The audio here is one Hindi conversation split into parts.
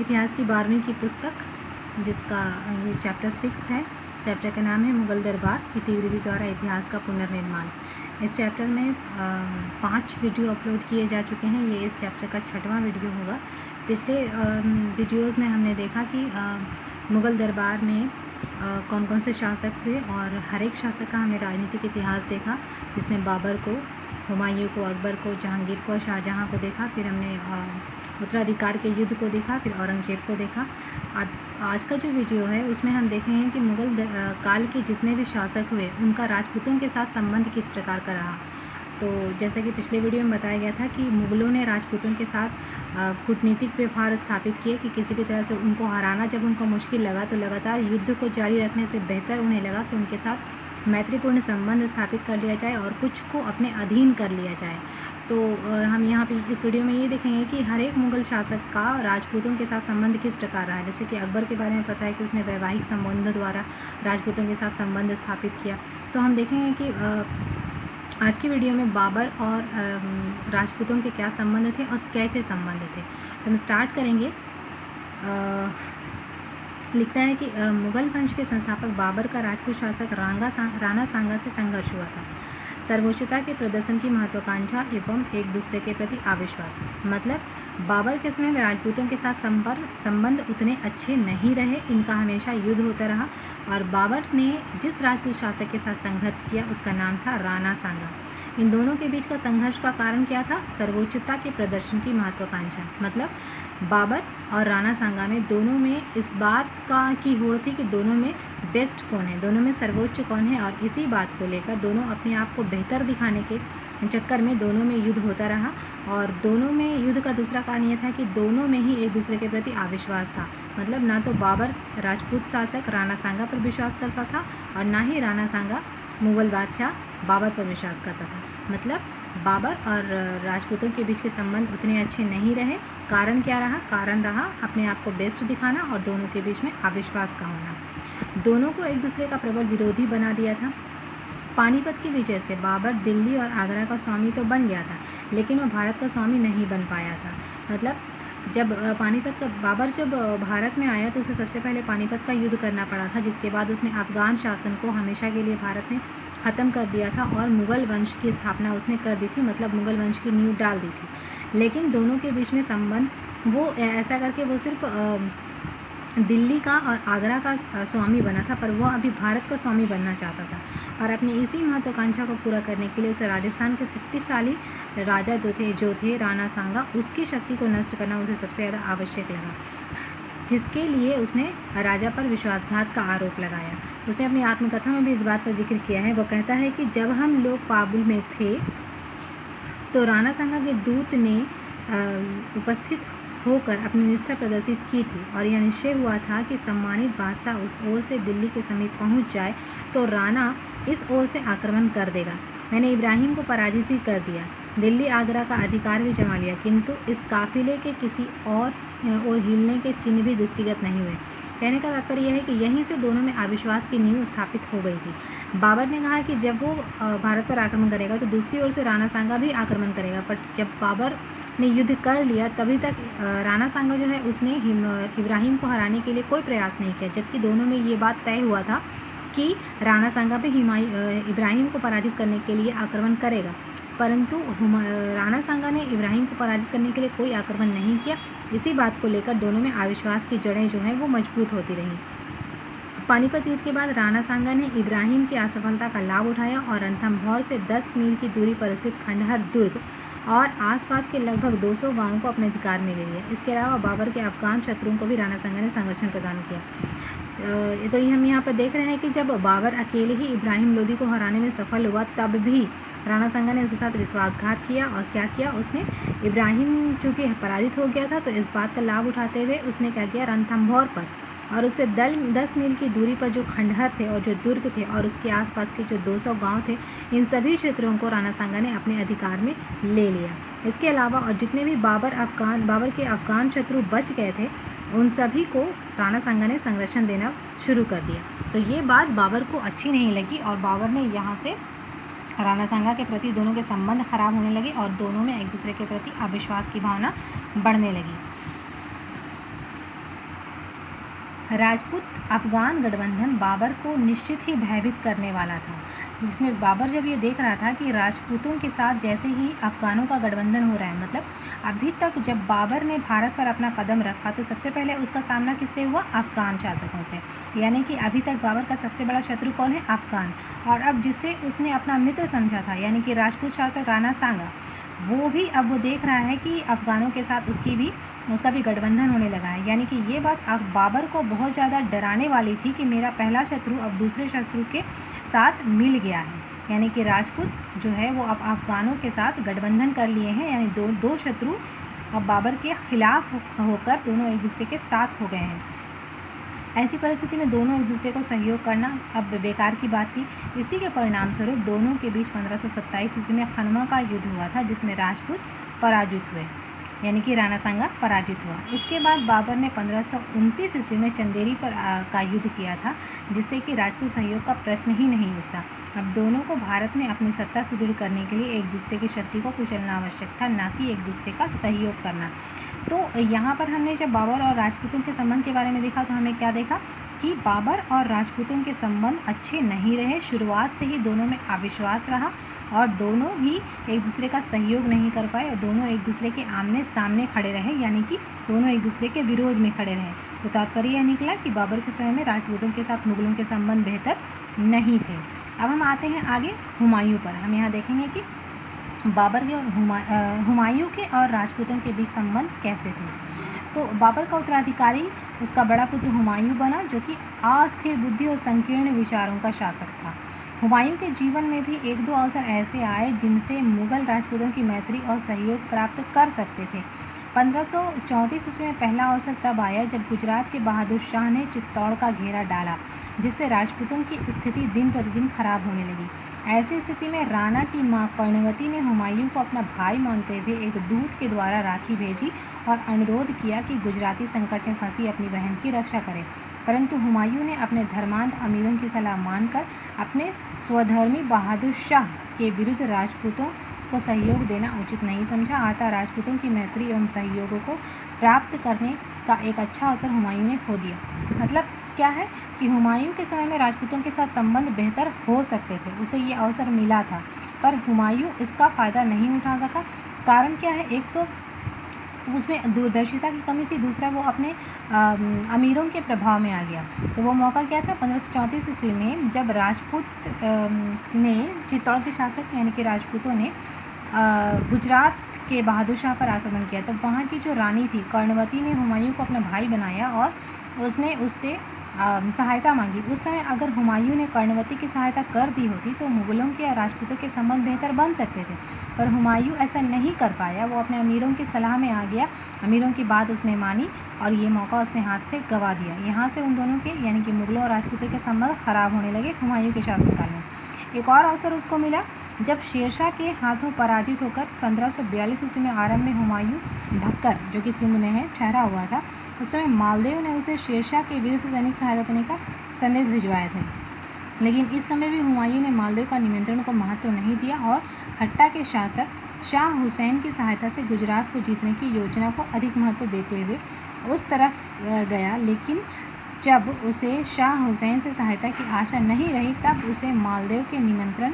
इतिहास की 12वीं की पुस्तक, जिसका ये चैप्टर 6 है। चैप्टर का नाम है मुगल दरबार, इतिवृत्ति द्वारा इतिहास का पुनर्निर्माण। इस चैप्टर में 5 वीडियो अपलोड किए जा चुके हैं। ये इस चैप्टर का 6वां वीडियो होगा। पिछले वीडियोज़ में हमने देखा कि मुगल दरबार में कौन कौन से शासक हुए और हर एक शासक का हमने राजनीतिक इतिहास देखा, जिसमें बाबर को, हुमायूं को, अकबर को, जहांगीर को, शाहजहां को देखा। फिर हमने उत्तराधिकार के युद्ध को देखा, फिर औरंगजेब को देखा। अब आज का जो वीडियो है उसमें हम देखेंगे कि मुगल काल के जितने भी शासक हुए उनका राजपूतों के साथ संबंध किस प्रकार का रहा। तो जैसे कि पिछले वीडियो में बताया गया था कि मुगलों ने राजपूतों के साथ कूटनीतिक व्यवहार स्थापित किए कि किसी भी तरह से उनको हराना जब उनको मुश्किल लगा तो लगातार युद्ध को जारी रखने से बेहतर उन्हें लगा कि उनके साथ मैत्रीपूर्ण संबंध स्थापित कर लिया जाए और कुछ को अपने अधीन कर लिया जाए। तो हम यहाँ पे इस वीडियो में ये देखेंगे कि हर एक मुगल शासक का राजपूतों के साथ संबंध किस प्रकार रहा है। जैसे कि अकबर के बारे में पता है कि उसने वैवाहिक संबंधों द्वारा राजपूतों के साथ संबंध स्थापित किया। तो हम देखेंगे कि आज की वीडियो में बाबर और राजपूतों के क्या संबंध थे और कैसे संबंध थे। तो हम स्टार्ट करेंगे। लिखता है कि मुगल वंश के संस्थापक बाबर का राजपूत शासक राणा सांगा से संघर्ष हुआ था। सर्वोच्चता के प्रदर्शन की महत्वाकांक्षा एवं एक दूसरे के प्रति अविश्वास। मतलब बाबर के समय में राजपूतों के साथ संबंध उतने अच्छे नहीं रहे, इनका हमेशा युद्ध होता रहा। और बाबर ने जिस राजपूत शासक के साथ संघर्ष किया उसका नाम था राणा सांगा। इन दोनों के बीच का संघर्ष का कारण क्या था? सर्वोच्चता के प्रदर्शन की महत्वाकांक्षा। मतलब बाबर और राणा सांगा में दोनों में इस बात की होड़ थी कि दोनों में बेस्ट कौन है, दोनों में सर्वोच्च कौन है। और इसी बात को लेकर दोनों अपने आप को बेहतर दिखाने के चक्कर में दोनों में युद्ध होता रहा। और दोनों में युद्ध का दूसरा कारण यह था कि दोनों में ही एक दूसरे के प्रति अविश्वास था। मतलब ना तो बाबर राजपूत शासक राणा सांगा पर विश्वास करता था और ना ही राणा सांगा मुगल बादशाह बाबर पर विश्वास करता था। मतलब बाबर और राजपूतों के बीच के संबंध उतने अच्छे नहीं रहे। कारण क्या रहा? कारण रहा अपने आप को बेस्ट दिखाना और दोनों के बीच में अविश्वास का होना। दोनों को एक दूसरे का प्रबल विरोधी बना दिया था। पानीपत की विजय से बाबर दिल्ली और आगरा का स्वामी तो बन गया था, लेकिन वह भारत का स्वामी नहीं बन पाया था। मतलब जब बाबर जब भारत में आया तो उसे सबसे पहले पानीपत का युद्ध करना पड़ा था, जिसके बाद उसने अफगान शासन को हमेशा के लिए भारत में ख़त्म कर दिया था और मुग़ल वंश की स्थापना उसने कर दी थी। मतलब मुग़ल वंश की नींव डाल दी थी। लेकिन दोनों के बीच में संबंध, वो ऐसा करके वो सिर्फ दिल्ली का और आगरा का स्वामी बना था, पर वो अभी भारत का स्वामी बनना चाहता था। और अपनी इसी महत्वाकांक्षा को पूरा करने के लिए उसे राजस्थान के शक्तिशाली राजा जो थे राणा सांगा, उसकी शक्ति को नष्ट करना उसे सबसे ज़्यादा आवश्यक लगा, जिसके लिए उसने राजा पर विश्वासघात का आरोप लगाया। उसने अपनी आत्मकथा में भी इस बात का जिक्र किया है। वो कहता है कि जब हम लोग काबुल में थे तो राणा सांगा के दूत ने उपस्थित होकर अपनी निष्ठा प्रदर्शित की थी और यह निश्चय हुआ था कि सम्मानित बादशाह उस ओर से दिल्ली के समीप पहुंच जाए तो राणा इस ओर से आक्रमण कर देगा। मैंने इब्राहिम को पराजित भी कर दिया, दिल्ली आगरा का अधिकार भी जमा लिया, किंतु इस काफिले के किसी और हिलने के चिन्ह भी दृष्टिगत नहीं हुए। कहने का तात्पर्य यह है कि यहीं से दोनों में अविश्वास की नींव स्थापित हो गई थी। बाबर ने कहा कि जब वो भारत पर आक्रमण करेगा तो दूसरी ओर से राणा सांगा भी आक्रमण करेगा, पर जब बाबर ने युद्ध कर लिया तभी तक राणा सांगा जो है उसने इब्राहिम को हराने के लिए कोई प्रयास नहीं किया, जबकि दोनों में ये बात तय हुआ था कि राणा सांगा भी इब्राहिम को पराजित करने के लिए आक्रमण करेगा। परंतु राणा सांगा ने इब्राहिम को पराजित करने के लिए कोई आक्रमण नहीं किया। इसी बात को लेकर दोनों में अविश्वास की जड़ें जो हैं वो मजबूत होती रहीं। पानीपत युद्ध के बाद राणा सांगा ने इब्राहिम की असफलता का लाभ उठाया और रणथंभौर से 10 मील की दूरी पर स्थित खंडहर दुर्ग और आसपास के लगभग 200 गांवों को अपने अधिकार में ले लिया। इसके अलावा बाबर के अफगान शत्रुओं को भी राणा सांगा ने संरक्षण प्रदान किया। तो हम यहाँ पर देख रहे हैं कि जब बाबर अकेले ही इब्राहिम लोदी को हराने में सफल हुआ तब भी राणा सांगा ने उसके साथ विश्वासघात किया। और क्या किया उसने? इब्राहिम चूँकि पराजित हो गया था तो इस बात का लाभ उठाते हुए उसने क्या किया, रणथंभौर पर और उससे 10 मील की दूरी पर जो खंडहर थे और जो दुर्ग थे और उसके आसपास के जो 200 गांव थे, इन सभी क्षेत्रों को राणा सांगा ने अपने अधिकार में ले लिया। इसके अलावा और जितने भी बाबर के अफगान शत्रु बच गए थे उन सभी को राणा सांगा ने संरक्षण देना शुरू कर दिया। तो ये बात बाबर को अच्छी नहीं लगी और बाबर ने यहाँ से राणा सांगा के प्रति दोनों के संबंध खराब होने लगे और दोनों में एक दूसरे के प्रति अविश्वास की भावना बढ़ने लगी। राजपूत अफगान गठबंधन बाबर को निश्चित ही भयभीत करने वाला था। जिसने बाबर जब ये देख रहा था कि राजपूतों के साथ जैसे ही अफगानों का गठबंधन हो रहा है, मतलब अभी तक जब बाबर ने भारत पर अपना कदम रखा तो सबसे पहले उसका सामना किससे हुआ? अफगान शासकों से। यानी कि अभी तक बाबर का सबसे बड़ा शत्रु कौन है? अफगान। और अब जिसे उसने अपना मित्र समझा था, यानी कि राजपूत शासक राणा सांगा, वो भी अब वो देख रहा है कि अफगानों के साथ उसका भी गठबंधन होने लगा है। यानी कि ये बात अब बाबर को बहुत ज़्यादा डराने वाली थी कि मेरा पहला शत्रु अब दूसरे शत्रु के साथ मिल गया है। यानी कि राजपूत जो है वो अब अफगानों के साथ गठबंधन कर लिए हैं, यानी दो शत्रु अब बाबर के खिलाफ होकर दोनों एक दूसरे के साथ हो गए हैं। ऐसी परिस्थिति में दोनों एक दूसरे को सहयोग करना अब बेकार की बात थी। इसी के परिणाम स्वरूप दोनों के बीच 1527 ईस्वी में खनवा का युद्ध हुआ था, जिसमें राजपूत पराजित हुए, यानी कि राणा सांगा पराजित हुआ। उसके बाद बाबर ने 1529 ईस्वी में चंदेरी पर का युद्ध किया था, जिससे कि राजपूत सहयोग का प्रश्न ही नहीं उठता। अब दोनों को भारत में अपनी सत्ता सुदृढ़ करने के लिए एक दूसरे की शक्ति को कुचलना आवश्यक था, ना कि एक दूसरे का सहयोग करना। तो यहाँ पर हमने जब बाबर और राजपूतों के संबंध के बारे में देखा तो हमें क्या देखा कि बाबर और राजपूतों के संबंध अच्छे नहीं रहे। शुरुआत से ही दोनों में अविश्वास रहा और दोनों ही एक दूसरे का सहयोग नहीं कर पाए और दोनों एक दूसरे के आमने सामने खड़े रहे, यानी कि दोनों एक दूसरे के विरोध में खड़े रहे। तो तात्पर्य यह निकला कि बाबर के समय में राजपूतों के साथ मुगलों के संबंध बेहतर नहीं थे। अब हम आते हैं आगे हुमायूं पर। हम यहाँ देखेंगे कि बाबर के और हुमायूं के और राजपूतों के बीच संबंध कैसे थे। तो बाबर का उत्तराधिकारी उसका बड़ा पुत्र हुमायूं बना, जो कि अस्थिर बुद्धि और संकीर्ण विचारों का शासक था। हुमायूं के जीवन में भी एक दो अवसर ऐसे आए जिनसे मुगल राजपूतों की मैत्री और सहयोग प्राप्त कर सकते थे। 1534 ईस्वी में पहला अवसर तब आया जब गुजरात के बहादुर शाह ने चित्तौड़ का घेरा डाला, जिससे राजपूतों की स्थिति दिन प्रतिदिन खराब होने लगी। ऐसी स्थिति में राणा की मां कर्णवती ने हुमायूं को अपना भाई मानते हुए एक दूत के द्वारा राखी भेजी और अनुरोध किया कि गुजराती संकट में फंसी अपनी बहन की रक्षा करे। परंतु हुमायूं ने अपने धर्मांध अमीरों की सलाह मानकर अपने स्वधर्मी बहादुर शाह के विरुद्ध राजपूतों को सहयोग देना उचित नहीं समझा। अतः राजपूतों की मैत्री एवं सहयोगों को प्राप्त करने का एक अच्छा अवसर हुमायूं ने खो दिया। मतलब क्या है कि हुमायूं के समय में राजपूतों के साथ संबंध बेहतर हो सकते थे, उसे ये अवसर मिला था, पर हुमायूं इसका फ़ायदा नहीं उठा सका। कारण क्या है? एक तो उसमें दूरदर्शिता की कमी थी, दूसरा वो अपने अमीरों के प्रभाव में आ गया। तो वो मौका क्या था? 1534 ईस्वी में जब राजपूत ने चित्तौड़ के शासक यानी कि राजपूतों ने गुजरात के बहादुर शाह पर आक्रमण किया, तब वहाँ की जो रानी थी कर्णवती ने हुमायूं को अपना भाई बनाया और उसने उससे सहायता मांगी। उस समय अगर हुमायूं ने कर्णवती की सहायता कर दी होती तो मुगलों के और राजपूतों के संबंध बेहतर बन सकते थे, पर हुमायूं ऐसा नहीं कर पाया। वो अपने अमीरों की सलाह में आ गया, अमीरों की बात उसने मानी और ये मौका उसने हाथ से गंवा दिया। यहाँ से उन दोनों के यानी कि मुगलों और राजपूतों के संबंध खराब होने लगे हुमायूं के शासनकाल में। एक और अवसर उसको मिला जब शेरशाह के हाथों पराजित होकर 1542 ईस्वी में आरंभ में हुमायूं भक्कर, जो कि सिंध में है, ठहरा हुआ था। उस समय मालदेव ने उसे शेरशाह के विरुद्ध सैनिक सहायता देने का संदेश भिजवाए थे, लेकिन इस समय भी हुमायूं ने मालदेव का निमंत्रण को महत्व नहीं दिया और खट्टा के शासक शाह हुसैन की सहायता से गुजरात को जीतने की योजना को अधिक महत्व देते हुए उस तरफ गया। लेकिन जब उसे शाह हुसैन से सहायता की आशा नहीं रही, तब उसे मालदेव के निमंत्रण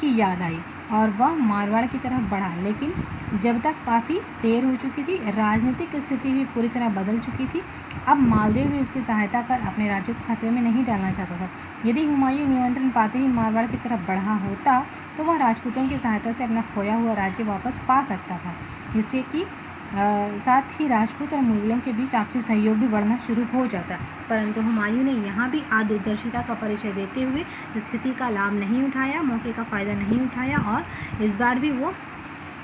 की याद आई और वह मारवाड़ की तरफ बढ़ा। लेकिन जब तक काफ़ी देर हो चुकी थी, राजनीतिक स्थिति भी पूरी तरह बदल चुकी थी। अब मालदेव भी उसकी सहायता कर अपने राज्य को खतरे में नहीं डालना चाहता था। यदि हुमायूं निमंत्रण पाते ही मारवाड़ की तरफ बढ़ा होता तो वह राजपूतों की सहायता से अपना खोया हुआ राज्य वापस पा सकता था, जिससे कि साथ ही राजपूत और मुगलों के बीच आपसी सहयोग भी बढ़ना शुरू हो जाता। परंतु हुमायूं ने यहाँ भी दूरदर्शिता का परिचय देते हुए स्थिति का लाभ नहीं उठाया, मौके का फ़ायदा नहीं उठाया और इस बार भी वो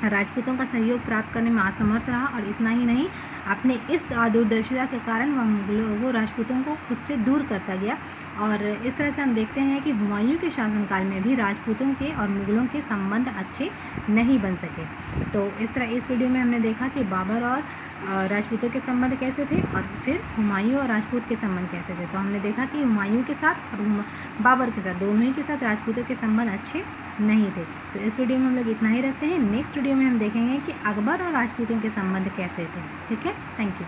राजपूतों का सहयोग प्राप्त करने में असमर्थ रहा। और इतना ही नहीं, अपने इस दूरदर्शिता के कारण वो राजपूतों को खुद से दूर करता गया और इस तरह से हम देखते हैं कि हुमायूं के शासनकाल में भी राजपूतों के और मुग़लों के संबंध अच्छे नहीं बन सके। तो इस वीडियो में हमने देखा कि बाबर और राजपूतों के संबंध कैसे थे और फिर हुमायूं और राजपूत के संबंध कैसे थे। तो हमने देखा कि हुमायूं के साथ और बाबर के साथ, दोनों ही के साथ राजपूतों के संबंध अच्छे नहीं थे। तो इस वीडियो में हम लोग इतना ही रखते हैं। नेक्स्ट वीडियो में हम देखेंगे कि अकबर और राजपूतों के संबंध कैसे थे। ठीक है, थैंक यू।